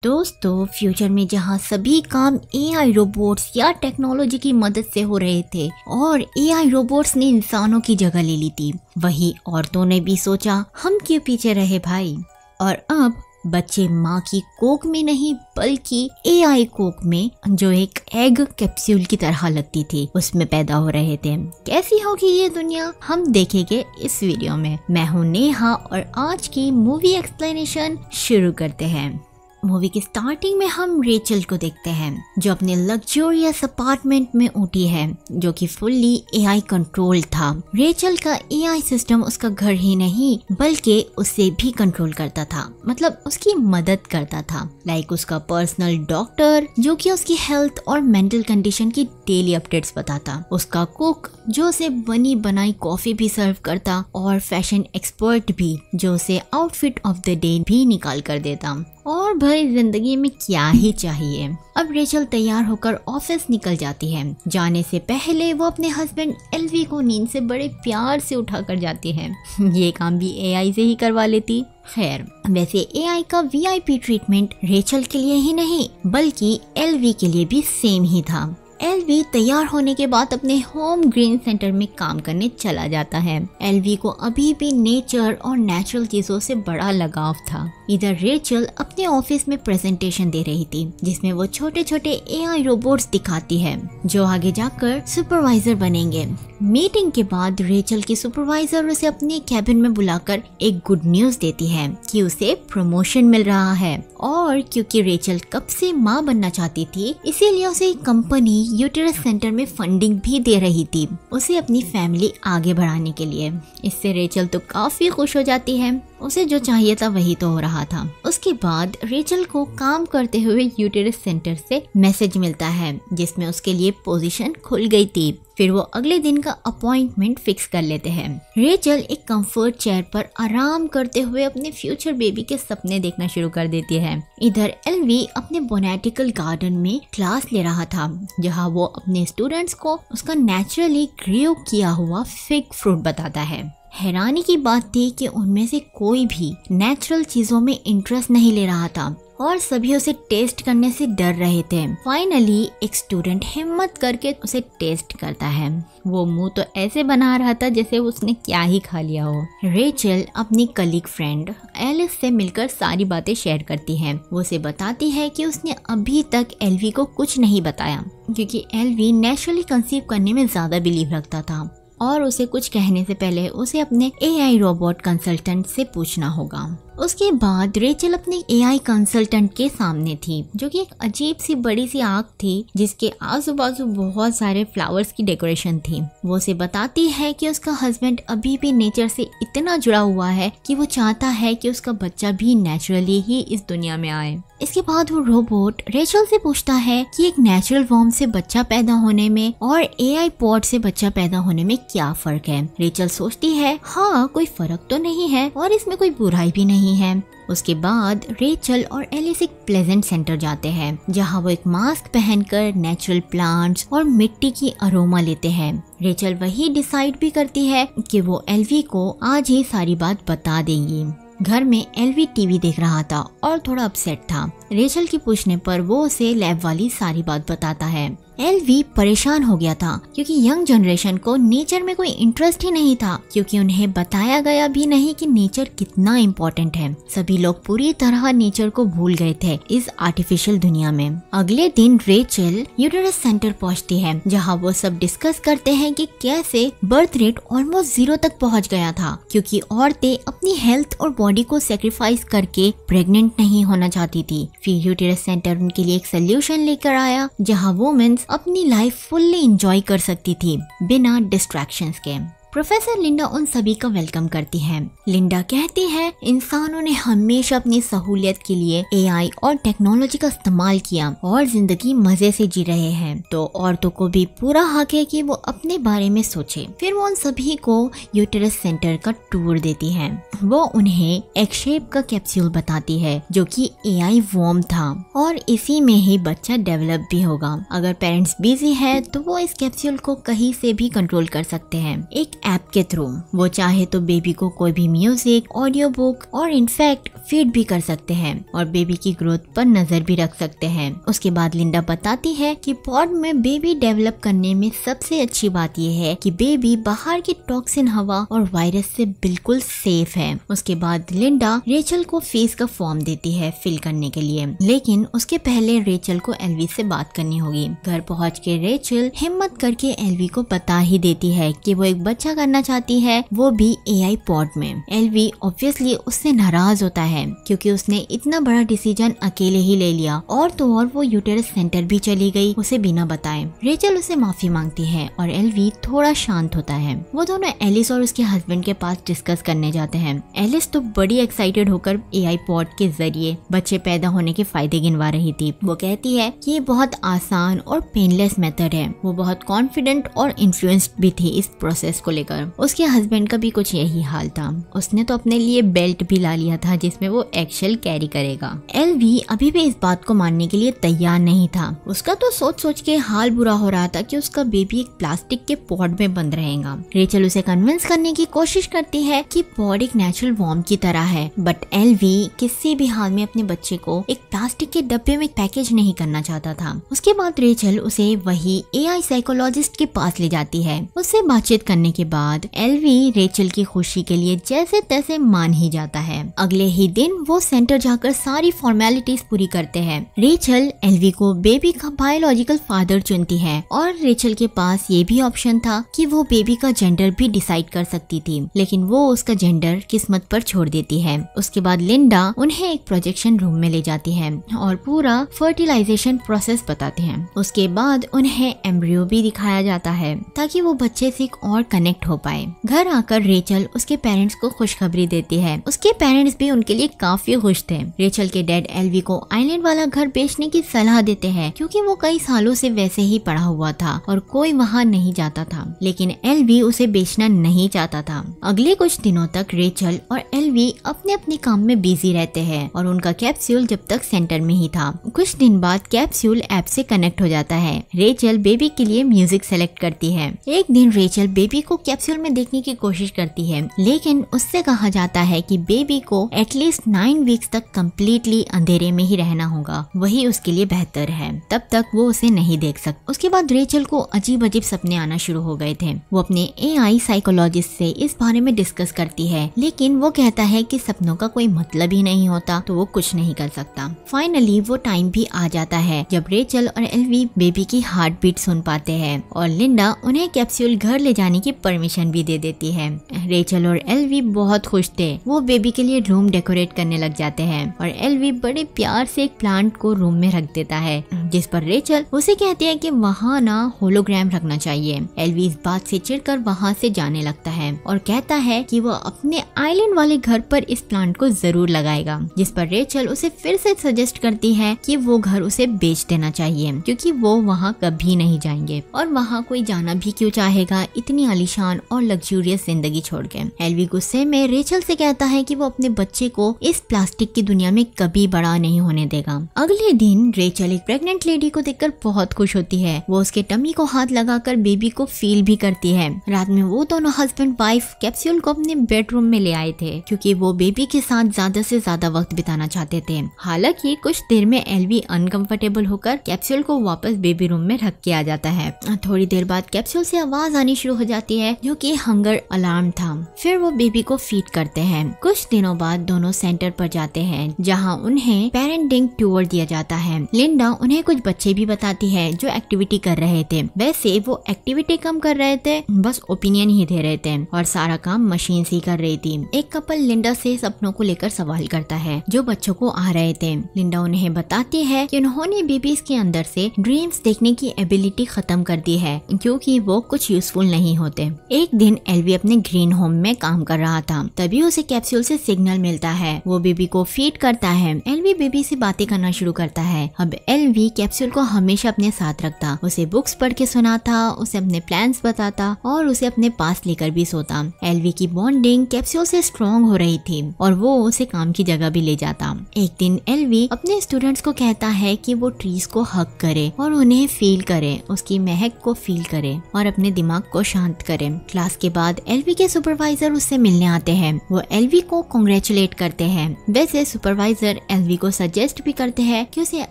दोस्तों, फ्यूचर में जहां सभी काम एआई रोबोट्स या टेक्नोलॉजी की मदद से हो रहे थे और एआई रोबोट्स ने इंसानों की जगह ले ली थी, वहीं औरतों ने भी सोचा हम क्यों पीछे रहे भाई। और अब बच्चे माँ की कोख में नहीं बल्कि एआई कोख में, जो एक एग कैप्सूल की तरह लगती थी, उसमें पैदा हो रहे थे। कैसी होगी ये दुनिया, हम देखेंगे इस वीडियो में। मैं हूँ नेहा और आज की मूवी एक्सप्लेनेशन शुरू करते हैं। मूवी की स्टार्टिंग में हम रेचल को देखते हैं जो अपने लग्जरियस अपार्टमेंट में उठी है, जो कि फुल्ली एआई कंट्रोल था। रेचल का एआई सिस्टम उसका घर ही नहीं बल्कि उसे भी कंट्रोल करता था, मतलब उसकी मदद करता था। लाइक उसका पर्सनल डॉक्टर जो कि उसकी हेल्थ और मेंटल कंडीशन की डेली अपडेट्स बताता, उसका कुक जो उसे बनी बनाई कॉफी भी सर्व करता, और फैशन एक्सपर्ट भी जो उसे आउटफिट ऑफ द डे भी निकाल कर देता। और भाई जिंदगी में क्या ही चाहिए। अब रेचल तैयार होकर ऑफिस निकल जाती है। जाने से पहले वो अपने हस्बैंड एलवी को नींद से बड़े प्यार से उठा कर जाती है। ये काम भी एआई से ही करवा लेती। खैर, वैसे एआई का वीआईपी ट्रीटमेंट रेचल के लिए ही नहीं बल्कि एलवी के लिए भी सेम ही था। एलवी तैयार होने के बाद अपने होम ग्रीन सेंटर में काम करने चला जाता है। एलवी को अभी भी नेचर और नेचुरल चीजों से बड़ा लगाव था। इधर रेचल अपने ऑफिस में प्रेजेंटेशन दे रही थी जिसमें वो छोटे छोटे एआई रोबोट्स दिखाती है जो आगे जाकर सुपरवाइजर बनेंगे। मीटिंग के बाद रेचल की सुपरवाइजर उसे अपने कैबिन में बुलाकर एक गुड न्यूज देती है कि उसे प्रमोशन मिल रहा है। और क्योंकि रेचल कब से माँ बनना चाहती थी, इसीलिए उसे कंपनी यूटेरस सेंटर में फंडिंग भी दे रही थी उसे अपनी फैमिली आगे बढ़ाने के लिए। इससे रेचल तो काफी खुश हो जाती है। उसे जो चाहिए था वही तो हो रहा था। उसके बाद रेचल को काम करते हुए यूटेरस सेंटर से मैसेज मिलता है जिसमें उसके लिए पोजीशन खुल गई थी। फिर वो अगले दिन का अपॉइंटमेंट फिक्स कर लेते हैं। रेचल एक कंफर्ट चेयर पर आराम करते हुए अपने फ्यूचर बेबी के सपने देखना शुरू कर देती है। इधर एलवी अपने बोटैनिकल गार्डन में क्लास ले रहा था जहाँ वो अपने स्टूडेंट्स को उसका नेचुरली ग्रो किया हुआ फिग फ्रूट बताता है। हैरानी की बात थी कि उनमें से कोई भी नेचुरल चीजों में इंटरेस्ट नहीं ले रहा था और सभी उसे टेस्ट करने से डर रहे थे। फाइनली एक स्टूडेंट हिम्मत करके उसे टेस्ट करता है। वो मुंह तो ऐसे बना रहा था जैसे उसने क्या ही खा लिया हो। रेचल अपनी कलीग फ्रेंड एलिस से मिलकर सारी बातें शेयर करती है। वो उसे बताती है कि उसने अभी तक एलवी को कुछ नहीं बताया क्योंकि एलवी नेचुरली कंसीव करने में ज्यादा बिलीव रखता था और उसे कुछ कहने से पहले उसे अपने एआई रोबोट कंसल्टेंट से पूछना होगा। उसके बाद रेचल अपने एआई कंसल्टेंट के सामने थी जो कि एक अजीब सी बड़ी सी आग थी जिसके आजू बाजू बहुत सारे फ्लावर्स की डेकोरेशन थी। वो उसे बताती है कि उसका हस्बैंड अभी भी नेचर से इतना जुड़ा हुआ है कि वो चाहता है कि उसका बच्चा भी नेचुरली ही इस दुनिया में आए। इसके बाद वो रोबोट रेचल से पूछता है कि एक नेचुरल वॉर्म से बच्चा पैदा होने में और एआई पॉड से बच्चा पैदा होने में क्या फर्क है। रेचल सोचती है हाँ, कोई फर्क तो नहीं है और इसमें कोई बुराई भी नहीं है। उसके बाद रेचल और एलिस एक प्लेजेंट सेंटर जाते हैं जहां वो एक मास्क पहनकर नेचुरल प्लांट्स और मिट्टी की अरोमा लेते हैं। रेचल वही डिसाइड भी करती है कि वो एलवी को आज ही सारी बात बता देंगी। घर में एलवी टीवी देख रहा था और थोड़ा अपसेट था। रेचल के पूछने पर वो उसे लैब वाली सारी बात बताता है। एलवी परेशान हो गया था क्योंकि यंग जनरेशन को नेचर में कोई इंटरेस्ट ही नहीं था क्योंकि उन्हें बताया गया भी नहीं कि नेचर कितना इम्पोर्टेंट है। सभी लोग पूरी तरह नेचर को भूल गए थे इस आर्टिफिशियल दुनिया में। अगले दिन रेचल यूटेरस सेंटर पहुंचती है जहां वो सब डिस्कस करते हैं कि कैसे बर्थ रेट ऑलमोस्ट 0 तक पहुंच गया था क्योंकि औरतें अपनी हेल्थ और बॉडी को सेक्रीफाइस करके प्रेग्नेंट नहीं होना चाहती थी। फिर यूटेरस सेंटर उनके लिए एक सोल्यूशन लेकर आया जहां वुमेन्स अपनी लाइफ फुल्ली एंजॉय कर सकती थी बिना डिस्ट्रैक्शंस के। प्रोफेसर लिंडा उन सभी का वेलकम करती है। लिंडा कहती है इंसानों ने हमेशा अपनी सहूलियत के लिए एआई और टेक्नोलॉजी का इस्तेमाल किया और जिंदगी मजे से जी रहे हैं, तो औरतों को भी पूरा हक है कि वो अपने बारे में सोचे। फिर वो उन सभी को यूटेरस सेंटर का टूर देती है। वो उन्हें एक शेप का कैप्सूल बताती है जो कि एआई वॉर्म था और इसी में ही बच्चा डेवलप भी होगा। अगर पेरेंट्स बिजी है तो वो इस कैप्सूल को कहीं से भी कंट्रोल कर सकते हैं। एक ऐप के थ्रू। वो चाहे तो बेबी को कोई भी म्यूजिक, ऑडियो बुक और इनफैक्ट फीड भी कर सकते हैं और बेबी की ग्रोथ पर नजर भी रख सकते हैं। उसके बाद लिंडा बताती है कि पॉड में बेबी डेवलप करने में सबसे अच्छी बात यह है कि बेबी बाहर की टॉक्सिन हवा और वायरस से बिल्कुल सेफ है। उसके बाद लिंडा रेचल को फीस का फॉर्म देती है फिल करने के लिए, लेकिन उसके पहले रेचल को एल्वी से बात करनी होगी। घर पहुंच के रेचल हिम्मत करके एल्वी को बता ही देती है कि वो एक बच्चा करना चाहती है, वो भी एआई पॉड में। एल्वी ऑब्वियसली उससे नाराज होता है क्योंकि उसने इतना बड़ा डिसीजन अकेले ही ले लिया और तो और वो यूटेरस सेंटर भी चली गई उसे बिना बताए। रेचल उसे माफी मांगती है और एल्वी थोड़ा शांत होता है। वो दोनों एलिस और उसके हस्बैंड के पास डिस्कस करने जाते हैं। एलिस तो बड़ी एक्साइटेड होकर एआई पॉड के जरिए बच्चे पैदा होने के फायदे गिनवा रही थी। वो कहती है कि ये बहुत आसान और पेनलेस मेथड है। वो बहुत कॉन्फिडेंट और इन्फ्लुएंस्ड भी थी इस प्रोसेस को लेकर। उसके हस्बैंड का भी कुछ यही हाल था। उसने तो अपने लिए बेल्ट भी ला लिया था जिसमें वो एक्सेल कैरी करेगा। एल्वी अभी भी इस बात को मानने के लिए तैयार नहीं था। उसका तो सोच सोच के हाल बुरा हो रहा था कि उसका बेबी एक प्लास्टिक के पॉड में बंद रहेगा। रेचल उसे कन्विंस करने की कोशिश करती है कि पॉड एक नेचुरल वॉर्म की तरह है, बट एल्वी किसी भी हाल में अपने बच्चे को एक प्लास्टिक के डब्बे में पैकेज नहीं करना चाहता था। उसके बाद रेचल उसे वही एआई साइकोलॉजिस्ट के पास ले जाती है। उससे बातचीत करने के बाद एल्वी रेचल की खुशी के लिए जैसे तैसे मान ही जाता है। अगले ही दिन वो सेंटर जाकर सारी फॉर्मेलिटीज पूरी करते हैं। रेचल एल्वी को बेबी का बायोलॉजिकल फादर चुनती है और रेचल के पास ये भी ऑप्शन था कि वो बेबी का जेंडर भी डिसाइड कर सकती थी, लेकिन वो उसका जेंडर किस्मत पर छोड़ देती है। उसके बाद लिंडा उन्हें एक प्रोजेक्शन रूम में ले जाती है और पूरा फर्टिलाइजेशन प्रोसेस बताते हैं। उसके बाद उन्हें एम्ब्रियो भी दिखाया जाता है ताकि वो बच्चे से और कनेक्ट हो पाए। घर आकर रेचल उसके पेरेंट्स को खुशखबरी देती है। उसके पेरेंट्स भी उनके लिए काफी खुश थे। रेचल के डैड एल्वी को आइलैंड वाला घर बेचने की सलाह देते हैं क्योंकि वो कई सालों से वैसे ही पड़ा हुआ था और कोई वहाँ नहीं जाता था, लेकिन एल्वी उसे बेचना नहीं चाहता था। अगले कुछ दिनों तक रेचल और एल्वी अपने अपने काम में बिजी रहते हैं और उनका कैप्सूल जब तक सेंटर में ही था। कुछ दिन बाद कैप्सूल ऐप से कनेक्ट हो जाता है। रेचल बेबी के लिए म्यूजिक सेलेक्ट करती है। एक दिन रेचल बेबी को कैप्सूल में देखने की कोशिश करती है, लेकिन उससे कहा जाता है कि बेबी को एटलीस्ट 9 वीक्स तक कम्प्लीटली अंधेरे में ही रहना होगा, वही उसके लिए बेहतर है। तब तक वो उसे नहीं देख सकती। उसके बाद रेचल को अजीब अजीब सपने आना शुरू हो गए थे। वो अपने एआई साइकोलॉजिस्ट से इस बारे में डिस्कस करती है, लेकिन वो कहता है कि सपनों का कोई मतलब ही नहीं होता तो वो कुछ नहीं कर सकता। फाइनली वो टाइम भी आ जाता है जब रेचल और एल्वी बेबी की हार्ट बीट सुन पाते हैं और लिंडा उन्हें कैप्सूल घर ले जाने की परमिशन भी दे देती है। रेचल और एल्वी बहुत खुश थे। वो बेबी के लिए रूम डेकोरेट करने लग जाते हैं और एल्वी बड़े प्यार से एक प्लांट को रूम में रख देता है, जिस पर रेचल उसे कहती है कि वहाँ ना होलोग्राम रखना चाहिए। एल्वी इस बात से चिढ़कर वहाँ से जाने लगता है और कहता है कि वो अपने आइलैंड वाले घर पर इस प्लांट को जरूर लगाएगा, जिस पर रेचल उसे फिर से सजेस्ट करती है कि वो घर उसे बेच देना चाहिए क्योंकि वो वहाँ कभी नहीं जाएंगे और वहाँ कोई जाना भी क्यों चाहेगा इतनी आलीशान और लग्जूरियस जिंदगी छोड़ के। एल्वी गुस्से में रेचल से कहता है कि वो अपने बच्चे को इस प्लास्टिक की दुनिया में कभी बड़ा नहीं होने देगा। अगले दिन रेचल एक प्रेग्नेंट लेडी को देखकर बहुत खुश होती है। वो उसके टमी को हाथ लगाकर बेबी को फील भी करती है। रात में वो दोनों हस्बैंड वाइफ कैप्सूल को अपने बेडरूम में ले आए थे क्योंकि वो बेबी के साथ ज्यादा से ज्यादा वक्त बिताना चाहते थे। हालांकि कुछ देर में एल्वी अनकंफर्टेबल होकर कैप्सूल को वापस बेबी रूम में रख के आ जाता है। थोड़ी देर बाद कैप्सूल से आवाज आनी शुरू हो जाती है जो कि हंगर अलार्म था। फिर वो बेबी को फीड करते हैं। कुछ दिनों बाद दोनों सेंटर पर जाते हैं जहां उन्हें पेरेंटिंग टूर दिया जाता है। लिंडा उन्हें कुछ बच्चे भी बताती है जो एक्टिविटी कर रहे थे। वैसे वो एक्टिविटी कम कर रहे थे, बस ओपिनियन ही दे रहे थे और सारा काम मशीन से कर रही थी। एक कपल लिंडा से सपनों को लेकर सवाल करता है जो बच्चों को आ रहे थे। लिंडा उन्हें बताती है कि उन्होंने बेबीज के अंदर से ड्रीम्स देखने की एबिलिटी खत्म कर दी है क्योंकि वो कुछ यूजफुल नहीं होते। एक दिन एल्वी अपने ग्रीन होम में काम कर रहा था, तभी उसे कैप्सूल से सिग्नल मिलता है। वो बेबी को फीड करता है। एल्वी बेबी से बातें करना शुरू करता है। अब एल्वी कैप्सूल को हमेशा अपने साथ रखता, उसे बुक्स पढ़ के सुनाता, उसे अपने प्लान्स बताता और उसे अपने पास लेकर भी सोता। एल्वी की बॉन्डिंग कैप्सूल से स्ट्रॉन्ग हो रही थी और वो उसे काम की जगह भी ले जाता। एक दिन एल्वी अपने स्टूडेंट्स को कहता है कि वो ट्रीज को हग करे और उन्हें फील करे, उसकी महक को फील करे और अपने दिमाग को शांत करे। क्लास के बाद एल्वी के सुपरवाइजर उससे मिलने आते हैं। वो एल्वी को कांग्रेचुलेट करते हैं। वैसे सुपरवाइजर एल्वी को सजेस्ट भी करते हैं कि उसे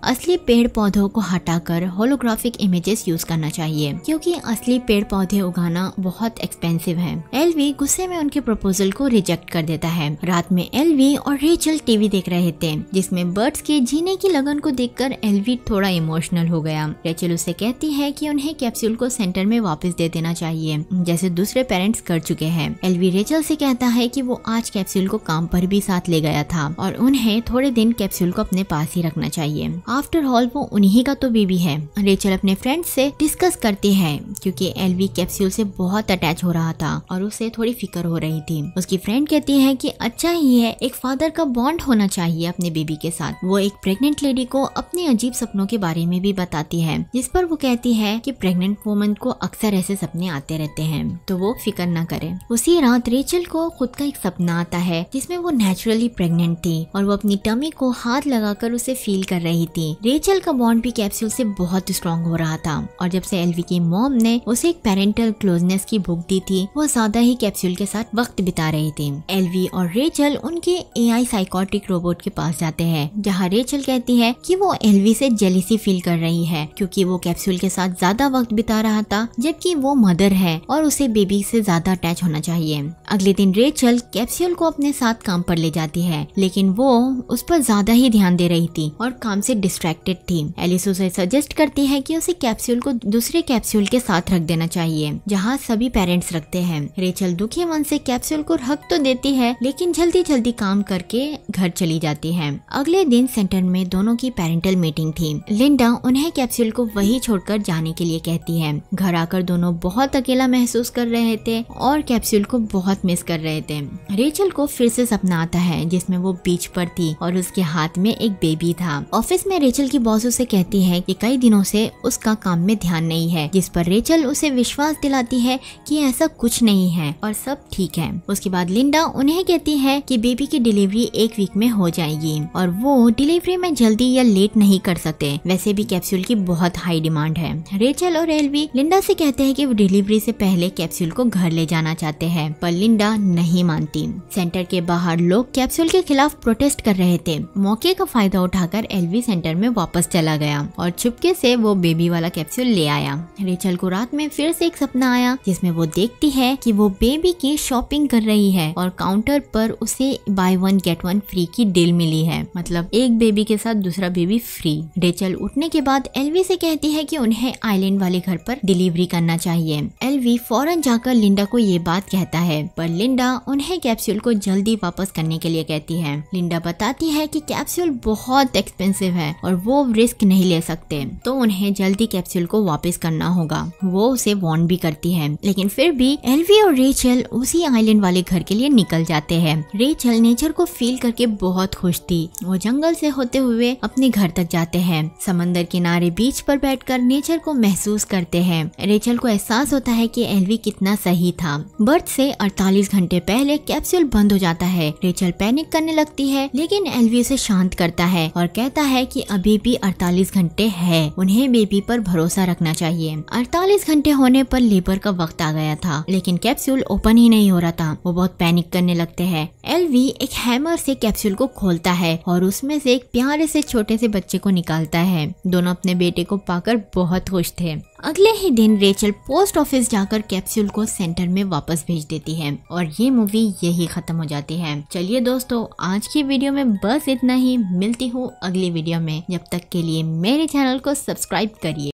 असली पेड़ पौधों को हटाकर होलोग्राफिक इमेजेस यूज करना चाहिए, क्योंकि असली पेड़ पौधे उगाना बहुत एक्सपेंसिव है। एल्वी गुस्से में उनके प्रपोजल को रिजेक्ट कर देता है। रात में एल्वी और रेचल टीवी देख रहे थे, जिसमें बर्ड्स के जीने की लगन को देखकर एल्वी थोड़ा इमोशनल हो गया। रेचल उसे कहती है कि उन्हें कैप्सूल को सेंटर में वापस दे देना चाहिए, जैसे दूसरे पेरेंट्स कर चुके हैं। एल्वी रेचल से कहता है कि वो आज कैप्सूल को काम पर भी साथ ले गया था और उन्हें थोड़े दिन कैप्सूल को अपने पास ही रखना चाहिए। आफ्टर ऑल वो उन्हीं का तो बेबी है। रेचल अपने फ्रेंड से डिस्कस करती है, क्योंकि एल्वी कैप्सूल से बहुत अटैच हो रहा था और उसे थोड़ी फिक्र हो रही थी। उसकी फ्रेंड कहती है कि अच्छा ही है, एक फादर का बॉन्ड होना चाहिए अपने बेबी के साथ। वो एक प्रेग्नेंट लेडी को अपने अजीब सपनों के बारे में भी बताती है, जिस पर वो कहती है कि प्रेग्नेंट वुमन को अक्सर ऐसे सपने आते रहते हैं, तो वो फिक्र न करे। उसी रात रेचल को खुद का एक सपना आता है, जिसमें वो नेचुरली प्रेग्नेंट थी और वो अपनी टमी को हाथ लगाकर उसे फील कर रही थी। रेचल का बॉन्ड भी कैप्सूल से बहुत स्ट्रॉन्ग हो रहा था और जब से एल्वी की मॉम ने उसे एक पेरेंटल क्लोजनेस की बुक दी थी, वो ज्यादा ही कैप्सूल के साथ वक्त बिता रही थी। एल्वी और रेचल उनके एआई साइकोटिक रोबोट के पास जाते हैं, जहाँ रेचल कहती है कि वो एल्वी से जेलिसी फील कर रही है, क्योंकि वो कैप्सूल के साथ ज्यादा वक्त बिता रहा था, जबकि वो मदर है और उसे बेबी से ज्यादा अटैच होना चाहिए। अगले दिन रेचल कैप्सूल को अपने साथ काम पर ले जाती है, लेकिन वो उस पर ज्यादा ही ध्यान दे रही थी और काम से डिस्ट्रैक्टेड थी। एलिस उसे सजेस्ट करती है कि उसे कैप्सूल को दूसरे कैप्सूल के साथ रख देना चाहिए, जहाँ सभी पेरेंट्स रखते हैं। रेचल दुखी मन से कैप्सूल को रख तो देती है, लेकिन जल्दी जल्दी काम करके घर चली जाती है। अगले दिन सेंटर में दोनों की पेरेंटल मीटिंग थी। लिंडा उन्हें कैप्सूल को वही छोड़कर जाने के लिए कहती है। घर आकर दोनों बहुत अकेला महसूस कर रहे थे और कैप्सूल को बहुत मिस कर रहे थे। रेचल को फिर से सपना आता है, जिसमें वो बीच पर थी और उसके हाथ में एक बेबी था। ऑफिस में रेचल की बॉस उसे कहती है कि कई दिनों से उसका काम में ध्यान नहीं है, जिस पर रेचल उसे विश्वास दिलाती है कि ऐसा कुछ नहीं है और सब ठीक है। उसके बाद लिंडा उन्हें कहती है कि बेबी की डिलीवरी 1 वीक में हो जाएगी और वो डिलीवरी में जल्दी या लेट नहीं कर सकते। वैसे भी कैप्सूल की बहुत हाई डिमांड है। रेचल और एल्वी लिंडा से कहते हैं कि वो डिलीवरी से पहले कैप्सूल को घर ले जाना चाहते हैं, पर लिंडा नहीं मानती। सेंटर के बाहर लोग कैप्सूल के खिलाफ प्रोटेस्ट कर रहे थे। मौके का फायदा उठाकर एल्वी सेंटर में वापस चला गया और चुपके से वो बेबी वाला कैप्सूल ले आया। रेचल को रात में फिर से एक सपना आया, जिसमें वो देखती है कि वो बेबी की शॉपिंग कर रही है और काउंटर पर उसे बाय 1 गेट 1 फ्री की डील मिली है, मतलब एक बेबी के साथ दूसरा बेबी फ्री। रेचल उठने के बाद एल्वी से कहती है कि उन्हें आइलैंड वाले घर पर डिलीवरी करना चाहिए। एल्वी फौरन जाकर लिंडा को ये बात कहता है, पर लिंडा उन्हें कैप्सूल को जल्दी वापस करने के लिए कहती है। लिंडा बताती है कि कैप्सूल बहुत एक्सपेंसिव है और वो रिस्क नहीं ले सकते, तो उन्हें जल्दी कैप्सूल को वापस करना होगा। वो उसे वार्न भी करती है, लेकिन फिर भी एल्वी और रेचल उसी आइलैंड वाले घर के लिए निकल जाते हैं। रेचल नेचर को फील करके बहुत खुश थी। वो जंगल से होते हुए अपने घर तक जाते हैं। समंदर किनारे बीच पर बैठकर नेचर को महसूस करते हैं। रेचल को एहसास होता है कि एल्वी कितना सही था। बर्थ से 48 घंटे पहले कैप्सूल बंद हो जाता है। रेचल पैनिक करने लगती है, लेकिन एल्वी उसे शांत करता है और कहता है कि अभी भी 48 घंटे है, उन्हें बेबी पर भरोसा रखना चाहिए। 48 घंटे होने पर लेबर का वक्त आ गया था, लेकिन कैप्सूल ओपन ही नहीं हो रहा था। वो बहुत पैनिक करने लगते हैं। एल्वी एक हैमर से कैप्सूल को खोलता है और उसमें से एक प्यारे से छोटे से बच्चे को निकालता है। दोनों अपने बेटे को पाकर बहुत खुश थे। अगले ही दिन रेचल पोस्ट ऑफिस जाकर कैप्सूल को सेंटर में वापस भेज देती है और ये मूवी यही खत्म हो जाती है। चलिए दोस्तों, आज की वीडियो में बस इतना ही। मिलती हूँ अगली वीडियो में। जब तक के लिए मेरे चैनल को सब्सक्राइब करिए।